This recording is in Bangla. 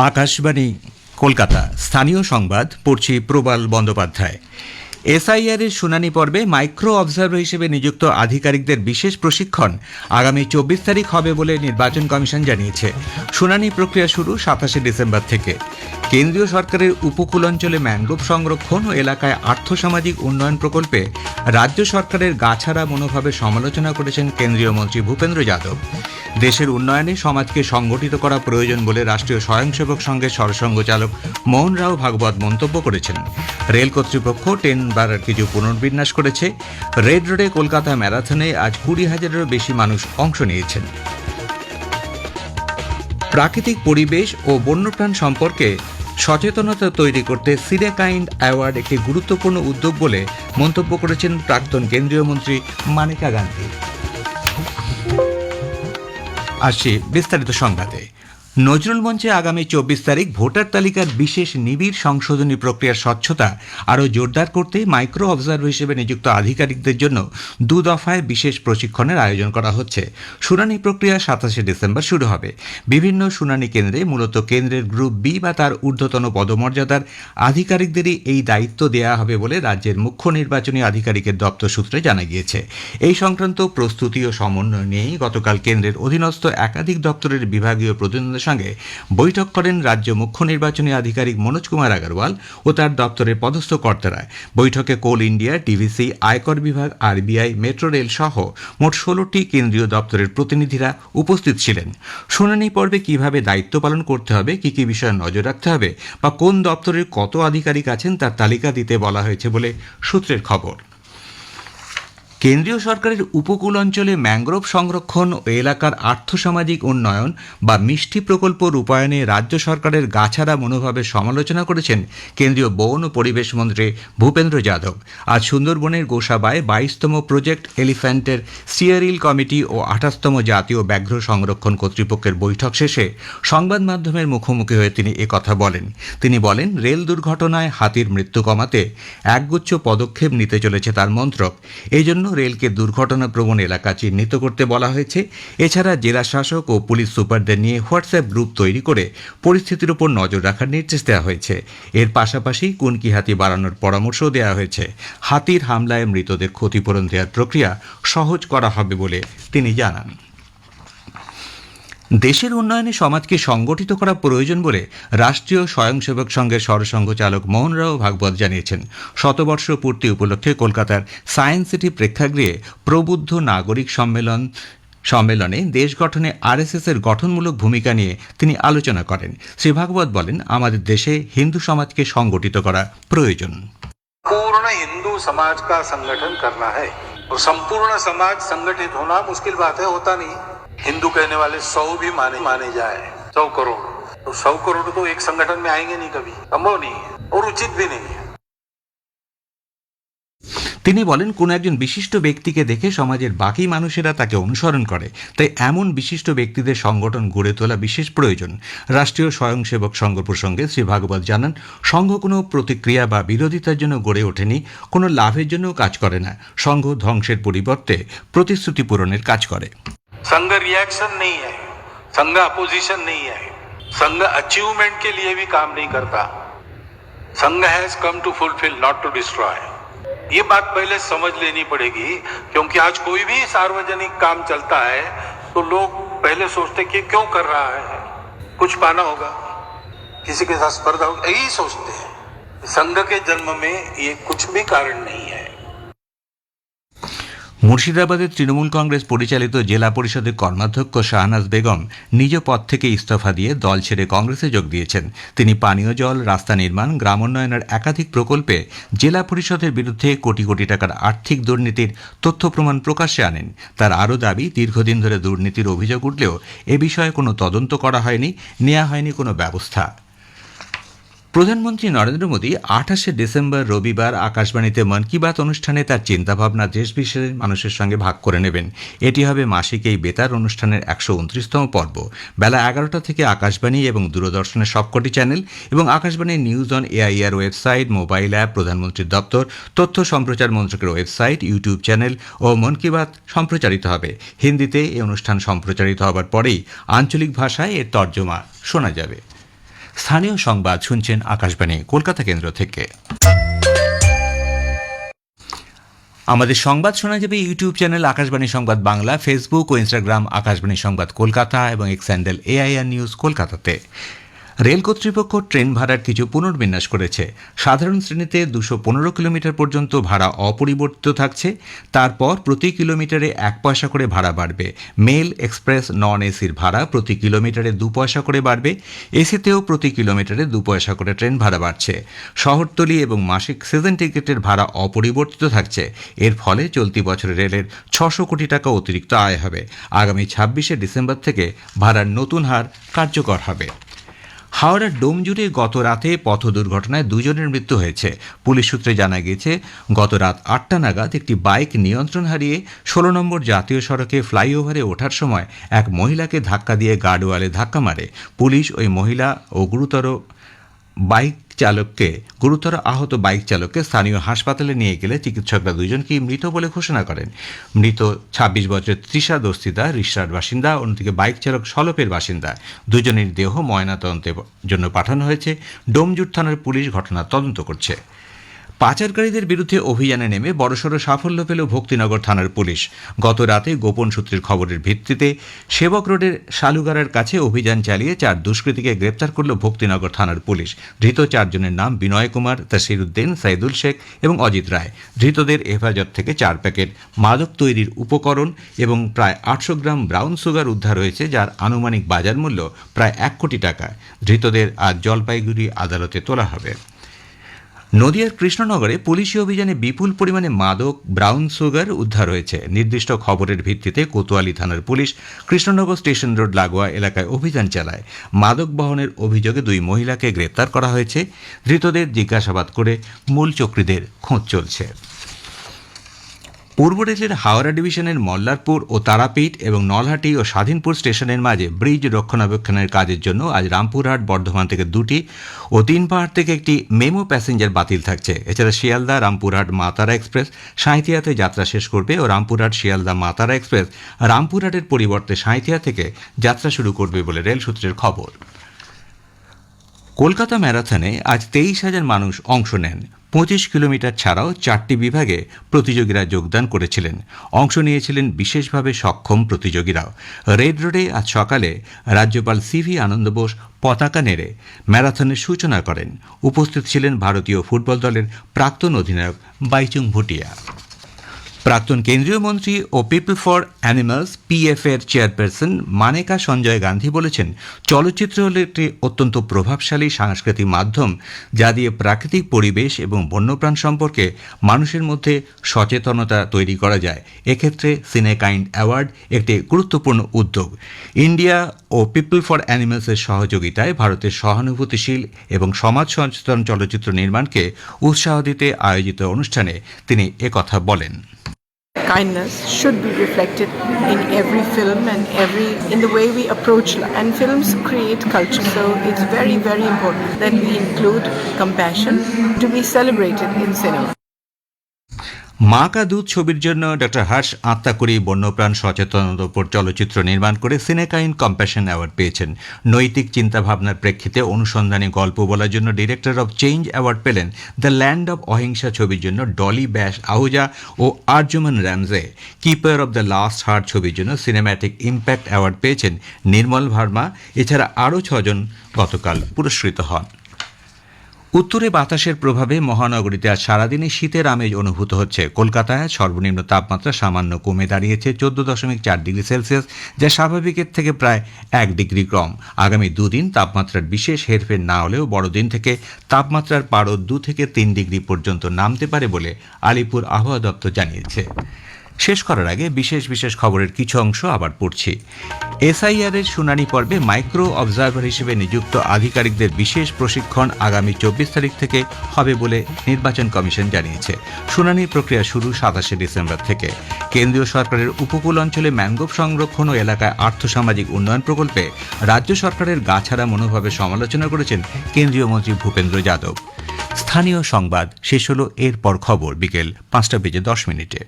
আকাশবাণী কলকাতা স্থানীয় সংবাদ পড়ছি প্রবাল বন্দ্যোপাধ্যায়। এসআইআর এর শুনানি পর্বে মাইক্রো অবজারভার হিসেবে নিযুক্ত আধিকারিকদের বিশেষ প্রশিক্ষণ আগামী 24 তারিখ হবে বলে নির্বাচন কমিশন জানিয়েছে। শুনানি প্রক্রিয়া শুরু 27 ডিসেম্বর থেকে। কেন্দ্রীয় সরকারের উপকূল অঞ্চলে ম্যানগ্রোভ সংরক্ষণ ও এলাকায় আর্থসামাজিক উন্নয়ন প্রকল্পে রাজ্য সরকারের গাছাড়া মনোভাবের সমালোচনা করেছেন কেন্দ্রীয় মন্ত্রী ভূপেন্দ্র যাদব। দেশের উন্নয়নে সমাজকে সংগঠিত করা প্রয়োজন বলে রাষ্ট্রীয় স্বয়ংসেবক সংঘের সরসংঘ চালক মোহন রাও ভাগবত মন্তব্য করেছেন। রেল কর্তৃপক্ষ ট্রেন কিছু পুনর্বিন্যাস করেছে। রেড রোডে কলকাতা ম্যারাথনে আজ 20,000-এরও বেশি মানুষ অংশ নিয়েছেন। প্রাকৃতিক পরিবেশ ও বন্যপ্রাণ সম্পর্কে সচেতনতা তৈরি করতে সিডেকাইন্ড অ্যাওয়ার্ড একটি গুরুত্বপূর্ণ উদ্যোগ বলে মন্তব্য করেছেন প্রাক্তন কেন্দ্রীয় মন্ত্রী মানেকা গান্ধী। আসছে বিস্তারিত সংবাদে। নজরুল মঞ্চে আগামী 24 তারিখ ভোটার তালিকার বিশেষ নিবিড় সংশোধনী প্রক্রিয়ার স্বচ্ছতা আরও জোরদার করতে মাইক্রো অবজারভার হিসেবে নিযুক্ত আধিকারিকদের জন্য 2 দফায় বিশেষ প্রশিক্ষণের আয়োজন করা হচ্ছে। শুনানি প্রক্রিয়া 27 ডিসেম্বর শুরু হবে। বিভিন্ন শুনানি কেন্দ্রে মূলত কেন্দ্রের গ্রুপ বি বা তার ঊর্ধ্বতন পদমর্যাদার আধিকারিকদেরই এই দায়িত্ব দেওয়া হবে বলে রাজ্যের মুখ্য নির্বাচনী আধিকারিকের দপ্তর সূত্রে জানা গিয়েছে। এই সংক্রান্ত প্রস্তুতি ও সমন্বয় নিয়েই গতকাল কেন্দ্রের অধীনস্থ একাধিক দপ্তরের বিভাগীয় প্রতিনিধিদের সঙ্গে বৈঠক করেন রাজ্য মুখ্য নির্বাচনী আধিকারিক মনোজ কুমার আগরওয়াল ও তার দপ্তরের পদস্থ কর্তারা। বৈঠকে কোল ইন্ডিয়া, ডিভিসি, আয়কর বিভাগ, আরবিআই, মেট্রো রেল সহ মোট 16টি কেন্দ্রীয় দপ্তরের প্রতিনিধিরা উপস্থিত ছিলেন। শুনানি পর্বে কিভাবে দায়িত্ব পালন করতে হবে, কি কি বিষয়ে নজর রাখতে হবে বা কোন দপ্তরের কত আধিকারিক আছেন তার তালিকা দিতে বলা হয়েছে বলে সূত্রের খবর। কেন্দ্রীয় সরকারের উপকূল অঞ্চলে ম্যানগ্রোভ সংরক্ষণ ও এলাকার আর্থসামাজিক উন্নয়ন বা মিষ্টি প্রকল্প রূপায়ণে রাজ্য সরকারের গাছাড়া মনোভাবের সমালোচনা করেছেন কেন্দ্রীয় বন ও পরিবেশ মন্ত্রী ভূপেন্দ্র যাদব। আজ সুন্দরবনের গোসাবায় 22তম প্রজেক্ট এলিফ্যান্টের স্টিয়ারিং কমিটি ও 28তম জাতীয় ব্যাঘ্র সংরক্ষণ কর্তৃপক্ষের বৈঠক শেষে সংবাদ মাধ্যমের মুখোমুখি হয়ে তিনি একথা বলেন। তিনি বলেন, রেল দুর্ঘটনায় হাতির মৃত্যু কমাতে একগুচ্ছ পদক্ষেপ নিতে চলেছে তার মন্ত্রক। এই জন্য রেলকে দুর্ঘটনা প্রবণ এলাকা চিহ্নিত করতে বলা হয়েছে। এছাড়া জেলা শাসক ও পুলিশ সুপারদের নিয়ে হোয়াটসঅ্যাপ গ্রুপ তৈরি করে পরিস্থিতির উপর নজর রাখার নির্দেশ দেওয়া হয়েছে। এর পাশাপাশি কুনকি হাতি বাড়ানোর পরামর্শও দেওয়া হয়েছে। হাতির হামলায় মৃতদের ক্ষতিপূরণ দেওয়ার প্রক্রিয়া সহজ করা হবে বলে তিনি জানান। দেশের উন্নয়নে সমাজকে সংগঠিত করা প্রয়োজন বলে রাষ্ট্রীয় স্বয়ংসেবক সংঘের সরসংঘ চালক মোহন রাও ভাগবত জানিয়েছেন। শতবর্ষ পূর্তি উপলক্ষে কলকাতার সায়েন্স সিটি প্রেক্ষাগৃহে প্রবুদ্ধ নাগরিক সম্মেলনে দেশ গঠনে আরএসএস এর গঠনমূলক ভূমিকা নিয়ে তিনি আলোচনা করেন। শ্রী ভাগবত বলেন, আমাদের দেশে হিন্দু সমাজকে সংগঠিত করা प्रयोजन। पूर्ण हिंदू समाज का संगठन करना है और संपूर्ण समाज संगठित होना मुश्किल बात है, होता नहीं। हिंदू कहने वाले 100 भी माने जाए 100 करोड़, तो 100 करोड़ तो एक संगठन में आएंगे नहीं, कभी संभव नहीं है और उचित भी नहीं है। তিনি বলেন, কোন একজন বিশিষ্ট ব্যক্তিকে দেখে সমাজের বাকি মানুষেরা তাকে অনুসরণ করে, তাই এমন বিশিষ্ট ব্যক্তিদের সংগঠন গড়ে তোলা বিশেষ প্রয়োজন। রাষ্ট্রীয় স্বয়ংসেবক সংঘ প্রসঙ্গে শ্রী ভাগবত জানান, সংঘ কোনো প্রতিক্রিয়া বা বিরোধিতার জন্য গড়ে ওঠেনি, কোনো লাভের জন্যও কাজ করে না। সংঘ ধ্বংসের পরিবর্তে প্রতিশ্রুতি পূরণের কাজ করে। संघ रिएक्शन नहीं है, संघ अपोजिशन नहीं है, संघ अचीवमेंट के लिए भी काम नहीं करता। Sangh has come to fulfil, not to destroy. ये बात पहले समझ लेनी पड़ेगी, क्योंकि आज कोई भी सार्वजनिक काम चलता है तो लोग पहले सोचते कि क्यों कर रहा है, कुछ पाना होगा, किसी के साथ स्पर्धा होगी, यही सोचते हैं। संघ के जन्म में ये कुछ भी कारण नहीं है। মুর্শিদাবাদের তৃণমূল কংগ্রেস পরিচালিত জেলা পরিষদের কর্মাধ্যক্ষ শাহনাজ বেগম নিজ পদ থেকে ইস্তফা দিয়ে দল ছেড়ে কংগ্রেসে যোগ দিয়েছেন। তিনি পানীয় জল, রাস্তা নির্মাণ, গ্রামোন্নয়নের একাধিক প্রকল্পে জেলা পরিষদের বিরুদ্ধে কোটি কোটি টাকার আর্থিক দুর্নীতির তথ্য প্রমাণ প্রকাশ্যে আনেন। তার আরও দাবি, দীর্ঘদিন ধরে দুর্নীতির অভিযোগ উঠলেও এ বিষয়ে কোনো তদন্ত করা হয়নি, নেওয়া হয়নি কোনো ব্যবস্থা। প্রধানমন্ত্রী নরেন্দ্র মোদী 28 ডিসেম্বর রবিবার আকাশবাণীতে মন কি বাত অনুষ্ঠানে তার চিন্তাভাবনা দেশ বিদেশের মানুষের সঙ্গে ভাগ করে নেবেন। এটি হবে মাসিক এই বেতার অনুষ্ঠানের 129তম পর্ব। বেলা 11টা থেকে আকাশবাণী এবং দূরদর্শনের সবকটি চ্যানেল এবং আকাশবাণীর news on AIR website, mobile app, প্রধানমন্ত্রীর দপ্তর, তথ্য সম্প্রচার মন্ত্রকের ওয়েবসাইট, ইউটিউব চ্যানেল ও মন কি বাত সম্প্রচারিত হবে। হিন্দিতে এই অনুষ্ঠান সম্প্রচারিত হবার পরেই আঞ্চলিক ভাষায় এর তর্জমা শোনা যাবে। স্থানীয় সংবাদ শুনছেন আকাশবাণী কলকাতা কেন্দ্র থেকে। আমাদের সংবাদ শোনা যাবে ইউটিউব চ্যানেল আকাশবাণী সংবাদ বাংলা, ফেসবুক ও ইনস্টাগ্রাম আকাশবাণী সংবাদ কলকাতা এবং এক্স হ্যান্ডেল AIR নিউজ কলকাতাতে। রেল কর্তৃপক্ষ ট্রেন ভাড়ার কিছু পুনর্বিন্যাস করেছে। সাধারণ শ্রেণীতে 215 কিলোমিটার পর্যন্ত ভাড়া অপরিবর্তিত থাকছে। তারপর প্রতি কিলোমিটারে 1 পয়সা করে ভাড়া বাড়বে। মেল, এক্সপ্রেস, নন এসির ভাড়া প্রতি কিলোমিটারে 2 পয়সা করে বাড়বে। এসিতেও প্রতি কিলোমিটারে 2 পয়সা করে ট্রেন ভাড়া বাড়ছে। শহরতলি এবং মাসিক সিজন টিকিটের ভাড়া অপরিবর্তিত থাকছে। এর ফলে চলতি বছরে রেলের 600 কোটি টাকা অতিরিক্ত আয় হবে। আগামী 26শে ডিসেম্বর থেকে ভাড়ার নতুন হার কার্যকর হবে। হাওড়ার ডোমজুড়ে গত রাতে পথ দুর্ঘটনায় 2 জনের মৃত্যু হয়েছে। পুলিশ সূত্রে জানা গিয়েছে, গত রাত 8টা নাগাদ একটি বাইক নিয়ন্ত্রণ হারিয়ে 16 নম্বর জাতীয় সড়কে ফ্লাইওভারে ওঠার সময় এক মহিলাকে ধাক্কা দিয়ে গার্ডওয়ালে ধাক্কা মারে। পুলিশ ওই মহিলা ও গুরুতর আহত বাইক চালককে স্থানীয় হাসপাতালে নিয়ে গেলে চিকিৎসকরা 2 জনকেই মৃত বলে ঘোষণা করেন। মৃত 26 বছরের তৃষা দস্তিদা রিষড়ার বাসিন্দা, অন্যদিকে বাইক চালক সলপের বাসিন্দা। 2 জনের দেহ ময়নাতদন্তের জন্য পাঠানো হয়েছে। ডোমজুড় থানার পুলিশ ঘটনার তদন্ত করছে। পাচারকারীদের বিরুদ্ধে অভিযানে নেমে বড়সড় সাফল্য পেল ভক্তিনগর থানার পুলিশ। গত রাতে গোপন সূত্রের খবরের ভিত্তিতে সেবক রোডের শালুগাড়ার কাছে অভিযান চালিয়ে 4 দুষ্কৃতীকে গ্রেপ্তার করল ভক্তিনগর থানার পুলিশ। ধৃত 4 জনের নাম বিনয় কুমার, তাসির উদ্দিন, সাইদুল শেখ এবং অজিত রায়। ধৃতদের হেফাজত থেকে 4 প্যাকেট মাদক তৈরির উপকরণ এবং প্রায় 800 গ্রাম ব্রাউন সুগার উদ্ধার হয়েছে, যার আনুমানিক বাজার মূল্য প্রায় 1 কোটি টাকা। ধৃতদের আজ জলপাইগুড়ি আদালতে তোলা হবে। নদিয়ার কৃষ্ণনগরে পুলিশি অভিযানে বিপুল পরিমাণে মাদক ব্রাউন সুগার উদ্ধার হয়েছে। নির্দিষ্ট খবরের ভিত্তিতে কোতোয়ালি থানার পুলিশ কৃষ্ণনগর স্টেশন রোড লাগোয়া এলাকায় অভিযান চালায়। মাদক বহনের অভিযোগে 2 মহিলাকে গ্রেপ্তার করা হয়েছে। ধৃতদের জিজ্ঞাসাবাদ করে মূল চক্রীদের খোঁজ চলছে। পূর্ব রেলের হাওড়া ডিভিশনের মল্লারপুর ও তারাপীঠ এবং নলহাটি ও স্বাধীনপুর স্টেশনের মাঝে ব্রিজ রক্ষণাবেক্ষণের কাজের জন্য আজ রামপুরহাট বর্ধমান থেকে 2টি ও 3 পাহাড় থেকে একটি মেমো প্যাসেঞ্জার বাতিল থাকছে। এছাড়া শিয়ালদা রামপুরহাট মাতারা এক্সপ্রেস সাঁইথিয়াতে যাত্রা শেষ করবে ও রামপুরহাট শিয়ালদা মাতারা এক্সপ্রেস রামপুরহাটের পরিবর্তে সাঁইথিয়া থেকে যাত্রা শুরু করবে বলে রেল সূত্রের খবর। কলকাতা ম্যারাথনে আজ 23,000 মানুষ অংশ নেন। 25 কিলোমিটার ছাড়াও 4টি বিভাগে প্রতিযোগীরা যোগদান করেছিলেন। অংশ নিয়েছিলেন বিশেষভাবে সক্ষম প্রতিযোগীরাও। রেড রোডে আজ সকালে রাজ্যপাল CV আনন্দ বোস পতাকা নেড়ে ম্যারাথনের সূচনা করেন। উপস্থিত ছিলেন ভারতীয় ফুটবল দলের প্রাক্তন অধিনায়ক বাইচুং ভুটিয়া। প্রাক্তন কেন্দ্রীয় মন্ত্রী ও পিপল ফর অ্যানিমালস PF এর চেয়ারপারসন মানেকা সঞ্জয় গান্ধী বলেছেন, চলচ্চিত্র হল একটি অত্যন্ত প্রভাবশালী সাংস্কৃতিক মাধ্যম, যা দিয়ে প্রাকৃতিক পরিবেশ এবং বন্যপ্রাণ সম্পর্কে মানুষের মধ্যে সচেতনতা তৈরি করা যায়। এক্ষেত্রে সিনেকাইন্ড অ্যাওয়ার্ড একটি গুরুত্বপূর্ণ উদ্যোগ। ইন্ডিয়া ও পিপল ফর অ্যানিমালসের সহযোগিতায় ভারতের সহানুভূতিশীল এবং সমাজ সচেতন চলচ্চিত্র নির্মাণকে উৎসাহ দিতে আয়োজিত অনুষ্ঠানে তিনি একথা বলেন। Kindness should be reflected in every film and in the way we approach life. And films create culture, so it's very, very important that we include compassion to be celebrated in cinema. মা কা দুধ ছবির জন্য ডক্টর হর্ষ আত্মাকুরি বন্যপ্রাণ সচেতনতার উপর চলচ্চিত্র নির্মাণ করে সিনেকাইন্ড কম্প্যাশন অ্যাওয়ার্ড পেয়েছেন। নৈতিক চিন্তাভাবনার প্রেক্ষিতে অনুসন্ধানী গল্প বলার জন্য ডিরেক্টর অব চেঞ্জ অ্যাওয়ার্ড পেলেন। দ্য ল্যান্ড অব অহিংসা ছবির জন্য ডলি ব্যাশ আহুজা ও Arjuman Ramsay. Keeper of the last heart ছবির জন্য সিনেম্যাটিক ইম্প্যাক্ট অ্যাওয়ার্ড পেয়েছেন নির্মল ভার্মা। এছাড়া আরও 6 জন গতকাল পুরস্কৃত হন। উত্তরে বাতাসের প্রভাবে মহানগরীতে আজ সারাদিনে শীতের আমেজ অনুভূত হচ্ছে। কলকাতায় সর্বনিম্ন তাপমাত্রা সামান্য কমে দাঁড়িয়েছে 14.4 ডিগ্রি সেলসিয়াস, যা স্বাভাবিকের থেকে প্রায় 1 ডিগ্রি কম। আগামী 2 দিন তাপমাত্রার বিশেষ হেরফের না হলেও বড়দিন থেকে তাপমাত্রার পারদ 2 থেকে 3 ডিগ্রি পর্যন্ত নামতে পারে বলে আলিপুর আবহাওয়া দপ্তর জানিয়েছে। শেষ করার আগে বিশেষ খবরের কিছু অংশ আবার পড়ছি। SIR এর শুনানি পর্বে মাইক্রো অবজারভার হিসেবে নিযুক্ত আধিকারিকদের বিশেষ প্রশিক্ষণ আগামী 24 তারিখ থেকে হবে বলে নির্বাচন কমিশন জানিয়েছে। শুনানির প্রক্রিয়া শুরু 27শে ডিসেম্বর থেকে। কেন্দ্রীয় সরকারের উপকূল অঞ্চলে ম্যানগ্রোভ সংরক্ষণ ও এলাকায় আর্থসামাজিক উন্নয়ন প্রকল্পে রাজ্য সরকারের গাছাড়া মনোভাবে সমালোচনা করেছেন কেন্দ্রীয় মন্ত্রী ভূপেন্দ্র যাদব। স্থানীয় সংবাদ শেষ হলো, এরপর খবর বিকেল 5টা বেজে 10 মিনিটে।